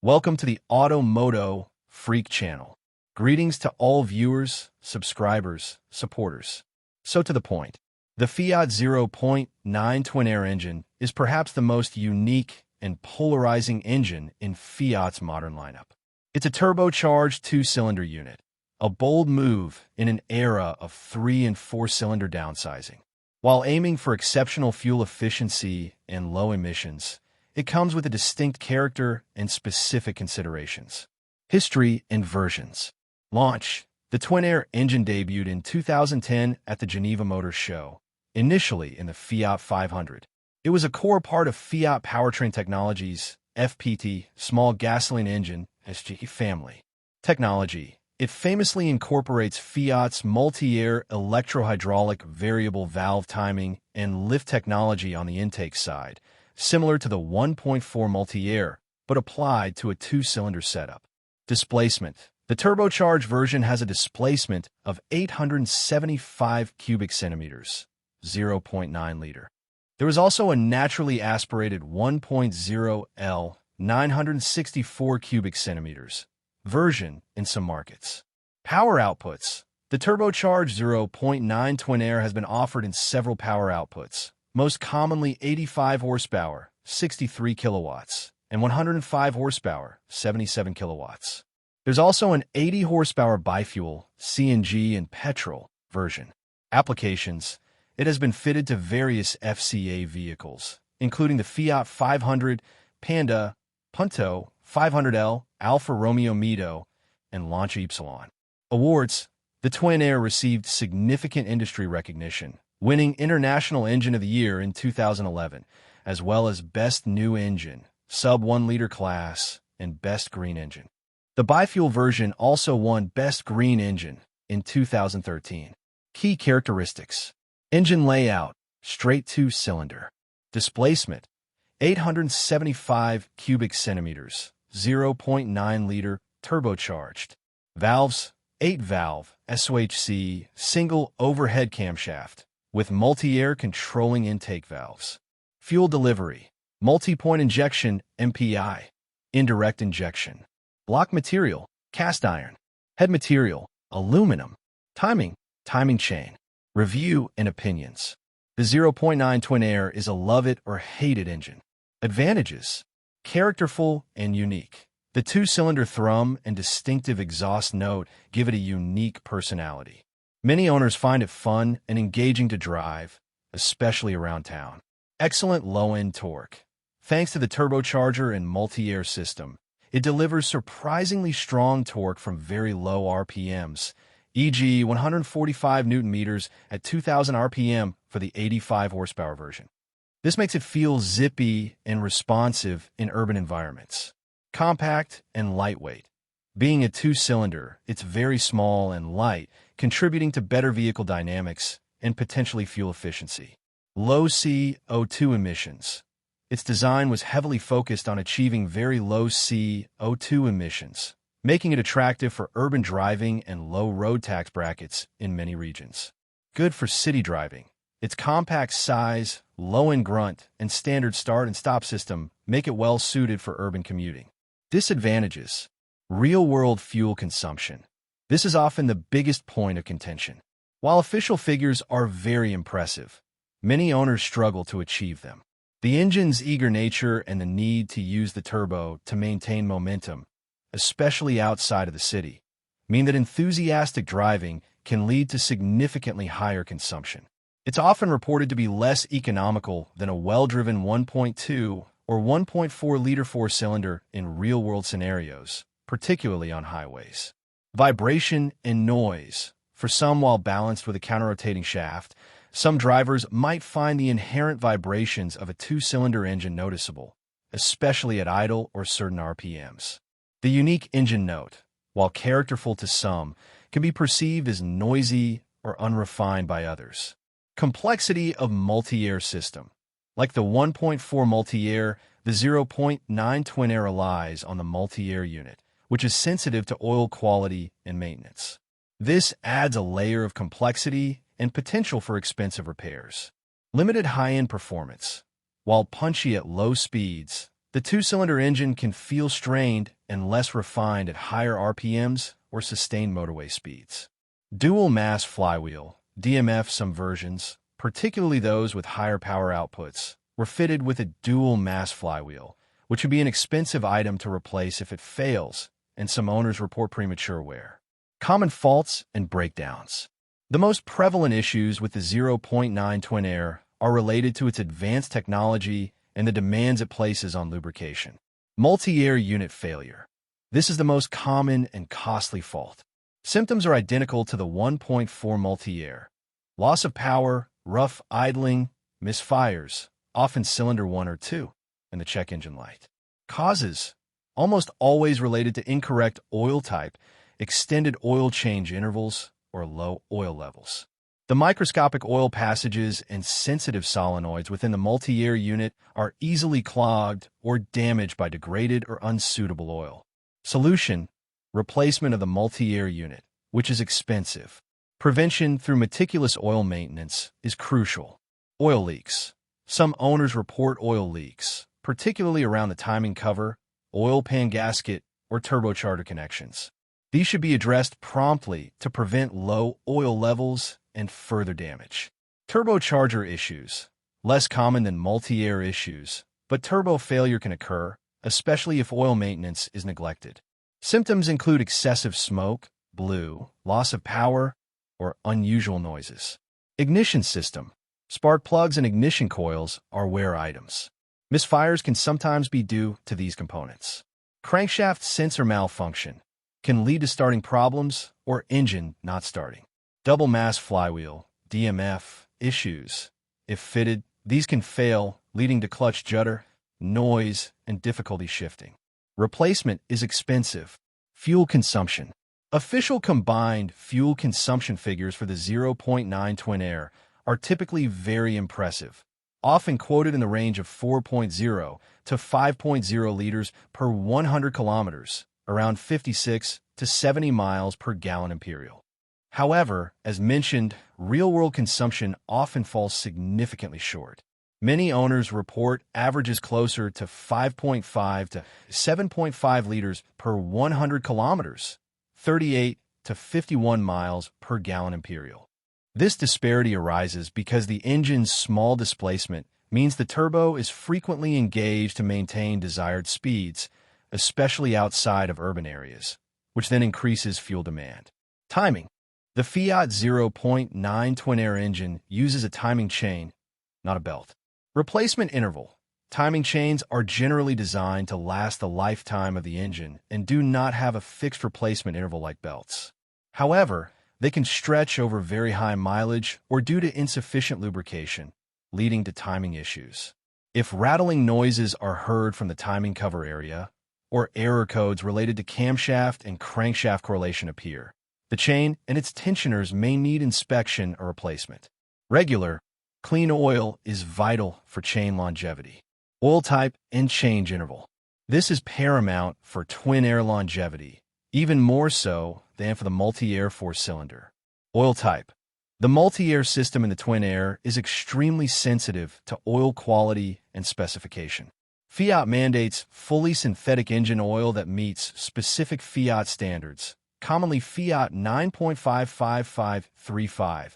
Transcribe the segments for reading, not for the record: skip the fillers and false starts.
Welcome to the Automoto Freak channel. Greetings to all viewers, subscribers, supporters. So to the point, the Fiat 0.9 Twinair engine is perhaps the most unique and polarizing engine in Fiat's modern lineup. It's a turbocharged two-cylinder unit, a bold move in an era of 3- and 4-cylinder downsizing. While aiming for exceptional fuel efficiency and low emissions, it comes with a distinct character and specific considerations. History and versions. Launch. The Twinair engine debuted in 2010 at the Geneva Motor Show, initially in the Fiat 500. It was a core part of Fiat Powertrain Technologies, FPT, small gasoline engine, SG family. Technology. It famously incorporates Fiat's multi-air electro-hydraulic variable valve timing and lift technology on the intake side, similar to the 1.4 multi-air, but applied to a two-cylinder setup. Displacement. The turbocharged version has a displacement of 875 cubic centimeters, 0.9 liter. There is also a naturally aspirated 1.0 L, 964 cubic centimeters, version in some markets. Power outputs. The turbocharged 0.9 Twinair has been offered in several power outputs, most commonly 85 horsepower, 63 kilowatts, and 105 horsepower, 77 kilowatts. There's also an 80 horsepower bifuel, CNG and petrol version. Applications. It has been fitted to various FCA vehicles, including the Fiat 500, Panda, Punto, 500L, Alfa Romeo MOTO, and Lancia Ypsilon. Awards. The Twinair received significant industry recognition, winning International Engine of the Year in 2011, as well as Best New Engine, Sub-1-liter class, and Best Green Engine. The bifuel version also won Best Green Engine in 2013. Key characteristics. Engine layout, straight two-cylinder. Displacement, 875 cubic centimeters, 0.9 liter, turbocharged. Valves, 8-valve, SOHC, single overhead camshaft, with multi-air controlling intake valves. Fuel delivery, multi-point injection, MPI. Indirect injection. Block material, cast iron. Head material, aluminum. Timing chain. Review and opinions. The 0.9 Twinair is a love-it-or-hate-it engine. Advantages. Characterful and unique. The two-cylinder thrum and distinctive exhaust note give it a unique personality. Many owners find it fun and engaging to drive, especially around town. Excellent low-end torque. Thanks to the turbocharger and multi-air system, it delivers surprisingly strong torque from very low RPMs, e.g. 145 Nm at 2,000 RPM for the 85 horsepower version. This makes it feel zippy and responsive in urban environments. Compact and lightweight. Being a two-cylinder, it's very small and light, contributing to better vehicle dynamics and potentially fuel efficiency. Low CO2 emissions. Its design was heavily focused on achieving very low CO2 emissions, making it attractive for urban driving and low road tax brackets in many regions. Good for city driving. Its compact size, low-end grunt, and standard start and stop system make it well suited for urban commuting. Disadvantages. Real-world fuel consumption. This is often the biggest point of contention. While official figures are very impressive, many owners struggle to achieve them. The engine's eager nature and the need to use the turbo to maintain momentum, especially outside of the city, mean that enthusiastic driving can lead to significantly higher consumption. It's often reported to be less economical than a well-driven 1.2 or 1.4-liter four-cylinder in real-world scenarios, particularly on highways. Vibration and noise. For some, while balanced with a counter-rotating shaft, some drivers might find the inherent vibrations of a two-cylinder engine noticeable, especially at idle or certain RPMs. The unique engine note, while characterful to some, can be perceived as noisy or unrefined by others. Complexity of multi-air system. Like the 1.4 multi-air, the 0.9 Twinair relies on the multi-air unit, which is sensitive to oil quality and maintenance. This adds a layer of complexity and potential for expensive repairs. Limited high-end performance. While punchy at low speeds, The two-cylinder engine can feel strained and less refined at higher RPMs or sustained motorway speeds. Dual mass flywheel, DMF. Some versions, particularly those with higher power outputs, were fitted with a dual mass flywheel, which would be an expensive item to replace if it fails, and some owners report premature wear. Common faults and breakdowns. The most prevalent issues with the 0.9 Twinair are related to its advanced technology and the demands it places on lubrication. Multi-air unit failure. This is the most common and costly fault. Symptoms are identical to the 1.4 multi-air. Loss of power, rough idling, misfires, often cylinder 1 or 2, and the check engine light. Causes, almost always related to incorrect oil type, extended oil change intervals, or low oil levels. The microscopic oil passages and sensitive solenoids within the multi-air unit are easily clogged or damaged by degraded or unsuitable oil. Solution: replacement of the multi-air unit, which is expensive. Prevention through meticulous oil maintenance is crucial. Oil leaks. Some owners report oil leaks, particularly around the timing cover, oil pan gasket, or turbocharger connections. These should be addressed promptly to prevent low oil levels and further damage. Turbocharger issues. Less common than multi-air issues, but turbo failure can occur, especially if oil maintenance is neglected. Symptoms include excessive smoke, blue, loss of power, or unusual noises. Ignition system. Spark plugs and ignition coils are wear items. Misfires can sometimes be due to these components. Crankshaft sensor malfunction can lead to starting problems or engine not starting. Double mass flywheel, DMF, issues. If fitted, these can fail, leading to clutch judder, noise, and difficulty shifting. Replacement is expensive. Fuel consumption. Official combined fuel consumption figures for the 0.9 Twinair are typically very impressive, often quoted in the range of 4.0 to 5.0 liters per 100 kilometers, around 56 to 70 miles per gallon imperial. However, as mentioned, real-world consumption often falls significantly short. Many owners report averages closer to 5.5 to 7.5 liters per 100 kilometers, 38 to 51 miles per gallon imperial. This disparity arises because the engine's small displacement means the turbo is frequently engaged to maintain desired speeds, especially outside of urban areas, which then increases fuel demand. Timing. The Fiat 0.9 Twinair engine uses a timing chain, not a belt. Replacement interval. Timing chains are generally designed to last the lifetime of the engine and do not have a fixed replacement interval like belts. However, they can stretch over very high mileage or due to insufficient lubrication, leading to timing issues. If rattling noises are heard from the timing cover area, or error codes related to camshaft and crankshaft correlation appear, the chain and its tensioners may need inspection or replacement. Regular, clean oil is vital for chain longevity. Oil type and change interval. This is paramount for Twinair longevity, even more so than for the multi-air four-cylinder. Oil type. The multi-air system in the Twinair is extremely sensitive to oil quality and specification. Fiat mandates fully synthetic engine oil that meets specific Fiat standards, commonly Fiat 9.55535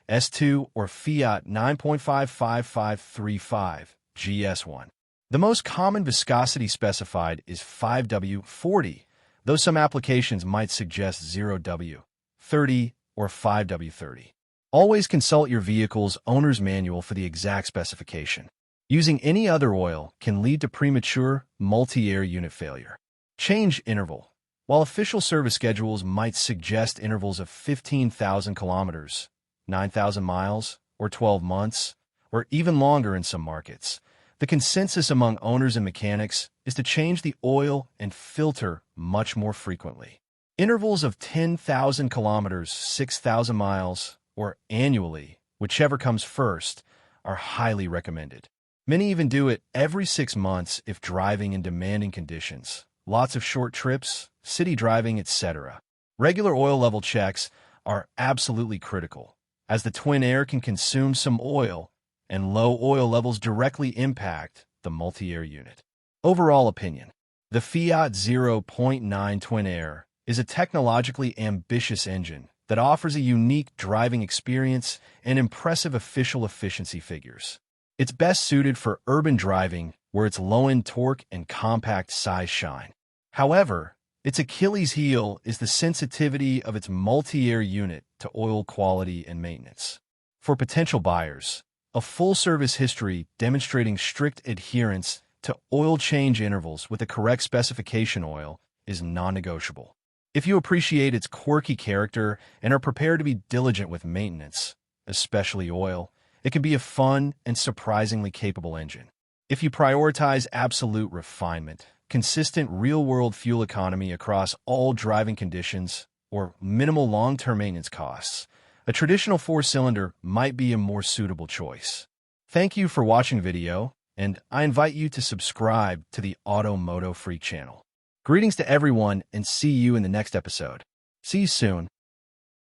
S2 or Fiat 9.55535 GS1. The most common viscosity specified is 5W40, though some applications might suggest 0W30 or 5W30. Always consult your vehicle's owner's manual for the exact specification. Using any other oil can lead to premature multi-air unit failure. Change interval. While official service schedules might suggest intervals of 15,000 kilometers, 9,000 miles, or 12 months, or even longer in some markets, the consensus among owners and mechanics is to change the oil and filter much more frequently. Intervals of 10,000 kilometers, 6,000 miles, or annually, whichever comes first, are highly recommended. Many even do it every 6 months if driving in demanding conditions, lots of short trips, city driving, etc. Regular oil level checks are absolutely critical, as the Twinair can consume some oil, and low oil levels directly impact the multi-air unit. Overall opinion. The Fiat 0.9 Twinair is a technologically ambitious engine that offers a unique driving experience and impressive official efficiency figures. It's best suited for urban driving, where its low-end torque and compact size shine. However, its Achilles heel is the sensitivity of its multi-air unit to oil quality and maintenance. For potential buyers, a full service history demonstrating strict adherence to oil change intervals with the correct specification oil is non-negotiable. If you appreciate its quirky character and are prepared to be diligent with maintenance, especially oil, it can be a fun and surprisingly capable engine. If you prioritize absolute refinement, consistent real-world fuel economy across all driving conditions, or minimal long-term maintenance costs, a traditional four-cylinder might be a more suitable choice. Thank you for watching the video, and I invite you to subscribe to the Automoto Freak channel. Greetings to everyone, and see you in the next episode. See you soon.